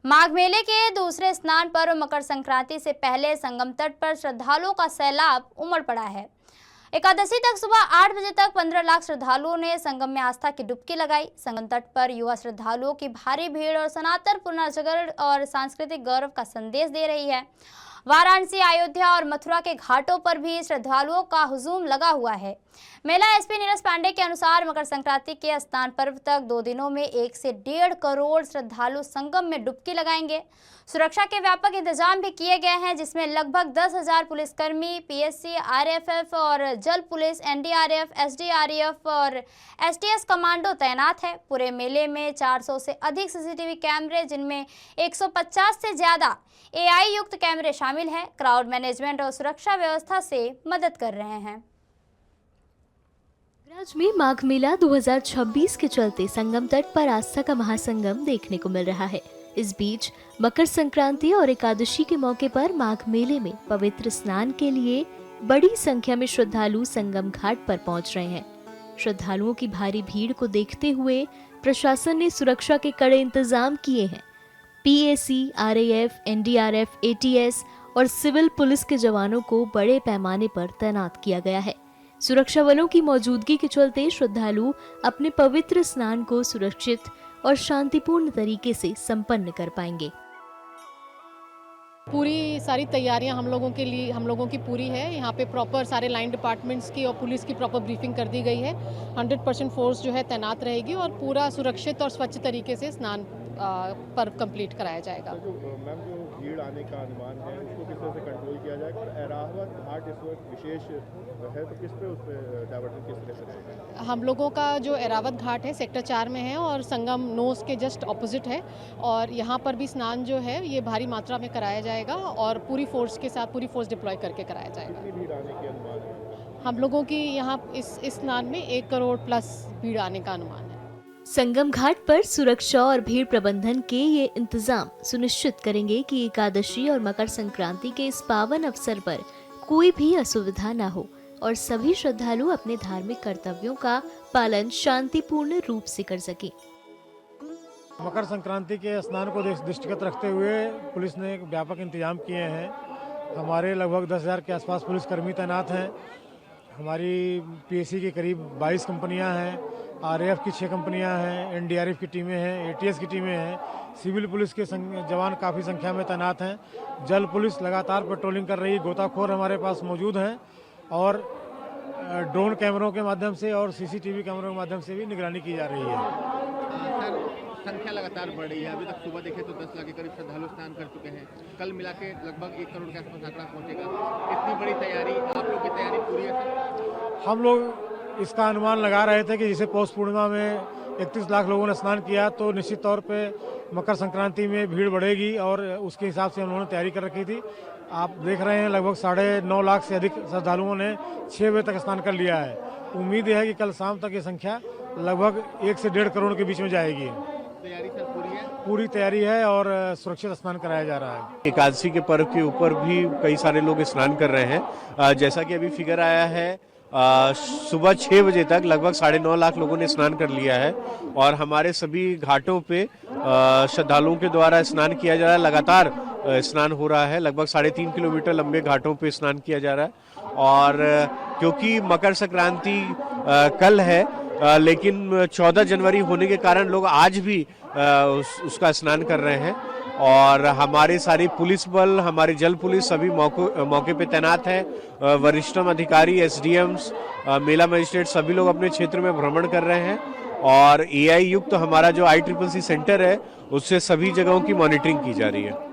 माघ मेले के दूसरे स्नान पर्व मकर संक्रांति से पहले संगम तट पर श्रद्धालुओं का सैलाब उमड़ पड़ा है। एकादशी तक सुबह 8 बजे तक 15 लाख श्रद्धालुओं ने संगम में आस्था की डुबकी लगाई। संगम तट पर युवा श्रद्धालुओं की भारी भीड़ और सनातन पुनर्जागरण और सांस्कृतिक गौरव का संदेश दे रही है। वाराणसी, अयोध्या और मथुरा के घाटों पर भी श्रद्धालुओं का हुजूम लगा हुआ है। मेला एसपी नीरज पांडे के अनुसार मकर संक्रांति के स्नान पर्व तक 2 दिनों में 1 से 1.5 करोड़ श्रद्धालु संगम में डुबकी लगाएंगे। सुरक्षा के व्यापक इंतजाम भी किए गए हैं, जिसमें लगभग 10,000 पुलिसकर्मी, पीएससी, आरएफएफ और जल पुलिस, एनडीआरएफ, एसडीआरएफ और एसटीएस कमांडो तैनात है। पूरे मेले में 400 से अधिक सीसीटीवी कैमरे, जिनमें 150 से ज्यादा एआई युक्त कैमरे शामिल हैं, क्राउड मैनेजमेंट और सुरक्षा व्यवस्था से मदद कर रहे हैं। प्रयागराज में माघ मेला 2026 के चलते संगम तट पर आस्था का महासंगम देखने को मिल रहा है। इस बीच मकर संक्रांति और एकादशी के मौके पर माघ मेले में पवित्र स्नान के लिए बड़ी संख्या में श्रद्धालु संगम घाट पर पहुंच रहे हैं। श्रद्धालुओं की भारी भीड़ को देखते हुए प्रशासन ने सुरक्षा के कड़े इंतजाम किए हैं। पीएसी, आरएएफ, एनडीआरएफ, एटीएस और सिविल पुलिस के जवानों को बड़े पैमाने पर तैनात किया गया है। सुरक्षा बलों की मौजूदगी के चलते श्रद्धालु अपने पवित्र स्नान को सुरक्षित और शांतिपूर्ण तरीके से संपन्न कर पाएंगे। पूरी सारी तैयारियां हम लोगों की पूरी है। यहाँ पे प्रॉपर सारे लाइन डिपार्टमेंट्स की और पुलिस की प्रॉपर ब्रीफिंग कर दी गई है। 100% फोर्स जो है तैनात रहेगी और पूरा सुरक्षित और स्वच्छ तरीके से स्नान पर्व कंप्लीट कराया जाएगा। जो भीड़ आने का अनुमान है उसको किस तरह से कंट्रोल किया जाएगा और एरावत घाट इस वक्त विशेष है तो किस पे उस पे डाइवर्जन किस तरह से रहेगा? हम लोगों का जो एरावत घाट है सेक्टर 4 में है और संगम नोस के जस्ट ऑपोजिट है और यहाँ पर भी स्नान जो है ये भारी मात्रा में कराया जाएगा और पूरी फोर्स के साथ पूरी फोर्स डिप्लॉय करके कराया जाएगा। कितनी भीड़ आने के अनुमान है? हम लोगों की यहाँ इस स्नान में 1 करोड़ प्लस भीड़ आने का अनुमान है। संगम घाट पर सुरक्षा और भीड़ प्रबंधन के ये इंतजाम सुनिश्चित करेंगे कि एकादशी और मकर संक्रांति के इस पावन अवसर पर कोई भी असुविधा न हो और सभी श्रद्धालु अपने धार्मिक कर्तव्यों का पालन शांतिपूर्ण रूप से कर सकें। मकर संक्रांति के स्नान को दृष्टिगत रखते हुए पुलिस ने व्यापक इंतजाम किए हैं। हमारे लगभग 10,000 के आसपास पुलिसकर्मी तैनात हैं। हमारी पीएसी की करीब 22 कंपनियां हैं, आरएएफ की 6 कंपनियां हैं, एनडीआरएफ की टीमें हैं, एटीएस की टीमें हैं, सिविल पुलिस के जवान काफ़ी संख्या में तैनात हैं। जल पुलिस लगातार पेट्रोलिंग कर रही है, गोताखोर हमारे पास मौजूद हैं और ड्रोन कैमरों के माध्यम से और सीसीटीवी कैमरों के माध्यम से भी निगरानी की जा रही है। सर, संख्या लगातार बढ़ रही है। अभी तक सुबह देखें तो 10 लाख के करीब श्रद्धालु स्नान कर चुके हैं। कल मिला के लगभग 1 करोड़ के आसपास आंकड़ा पहुंचेगा। इतनी बड़ी तैयारी, आप लोग की तैयारी पूरी है सर? हम लोग इसका अनुमान लगा रहे थे कि जैसे पौष पूर्णिमा में 31 लाख लोगों ने स्नान किया तो निश्चित तौर पे मकर संक्रांति में भीड़ बढ़ेगी और उसके हिसाब से हम लोगों ने तैयारी कर रखी थी। आप देख रहे हैं लगभग 9.5 लाख से अधिक श्रद्धालुओं ने 6 बजे तक स्नान कर लिया है। उम्मीद है कि कल शाम तक ये संख्या लगभग 1 से 1.5 करोड़ के बीच में जाएगी। तैयारी सर पूरी है? पूरी तैयारी है और सुरक्षित स्नान कराया जा रहा है। एकादशी के पर्व के ऊपर भी कई सारे लोग स्नान कर रहे हैं। जैसा कि अभी फिगर आया है, सुबह 6 बजे तक लगभग 9.5 लाख लोगों ने स्नान कर लिया है और हमारे सभी घाटों पे श्रद्धालुओं के द्वारा स्नान किया जा रहा है। लगातार स्नान हो रहा है। लगभग 3.5 किलोमीटर लंबे घाटों पे स्नान किया जा रहा है और क्योंकि मकर संक्रांति कल है, लेकिन 14 जनवरी होने के कारण लोग आज भी उसका स्नान कर रहे हैं और हमारे सारी पुलिस बल, हमारी जल पुलिस सभी मौके पे तैनात है। वरिष्ठतम अधिकारी, एसडीएम्स, मेला मजिस्ट्रेट सभी लोग अपने क्षेत्र में भ्रमण कर रहे हैं और एआई युक्त हमारा जो ICCC सेंटर है उससे सभी जगहों की मॉनिटरिंग की जा रही है।